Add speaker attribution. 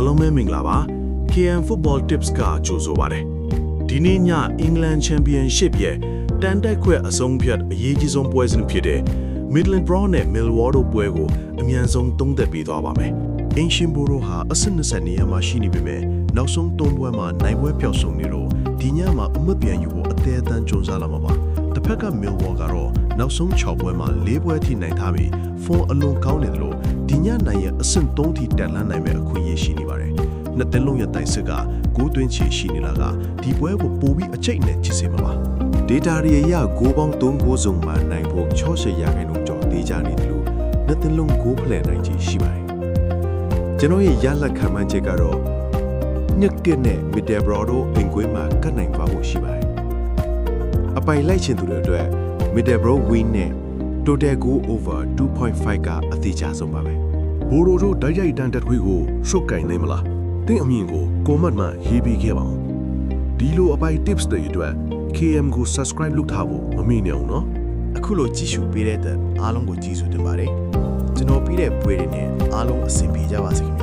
Speaker 1: အားလုံးပဲမင်္ဂလာပါ KM Football Tips ကကြိုဆိုပါတယ်ဒီနေ့ည England Championship ရဲ့တန်တက်ခွဲအဆုံးဖြတ်အရေးကြီးဆုံးပွဲစဉ်ဖြစ်တဲ့ Middlesbrough နဲ့ Millwall တို့ပွဲကိုအမြန်ဆုံးသုံးသပ်ပေးသွားပါမယ်
Speaker 2: အင်ရှင်ဘိုရိုဟာအဆင့်20နေရာမှာရှိနေပေမဲ့နောက်ဆုံး3ပွဲမှာနိုင်ပွဲပျောက်ဆုံးနေလို့ဒီညမှာအမတ်ပြန်ယူဖို့အသေးအတန်းကြိုးစားလာမှာပါတစ်ဖက်က Millwall ကတော့နောက်ဆုံး6ပွဲမှာ4ပွဲထိနိုင်ထားပြီးဖုန်းအလွန်ကောင်းနေတယ်လို့ဒီညနိုင်ရဲ့အဆင့်3ထိတက်လှမ်းနိုင်မဲ့အခွင့်အရေးရှိနေပါတယ်နှစ်သင်းလုံးရဲ့တိုင်စစ်ကဂိုးသွင်းချေရှိနေတာကဒီပွဲကိုပိုပြီးအကျိတ်နဲ့ချစ်စေမှာပါ data တွေအရဂိုးပေါင်း3ဂိုးစုံမှာနိုင်ဖို့60ရာခိုင်နှုန်းကျော်သေးကြနေတယ်လို့နှစ်သင်းလုံးဂိုးဖလှယ်နိုင်ချေရှိပါတယ်ကျွန်တော်ရဲ့ရလက်ခံမှန်းချက်ကတော့ညက်ကနဲ့ Middlesbrough တို့အင်ကွေးမှာကတ်နိုင်ပါဖို့ရှိပါတယ်အပိုင်လိုက်ချင်သူတွေအတွက် Middlesbrough win နဲ့ total goal over 2.5 ကအသေးချဆုံးပါပဲဘိုရိုတို့တိုက်ရိုက်တန်တက်ခွေးကိုရှုတ်ကင်နိုင်မလားတင်းအမြင်ကိုကွန်မန့်မှာရေးပေးခဲ့ပါဦးဒီလိုအပိုင် tips တွေအတွက် KM ကို subscribe လုပ်ထားဖို့မမေ့နဲ့အောင်နော်
Speaker 3: အခုလိုကြည့်ရှုပေးတဲ့အတွက်အားလုံးကိုကျေးဇူးတင်ပါတယ်ကျွန်တော်ပြီးတဲ့ပွဲတွေနဲ့အားလုံးအဆင်ပြေကြပါစေခင်ဗျာ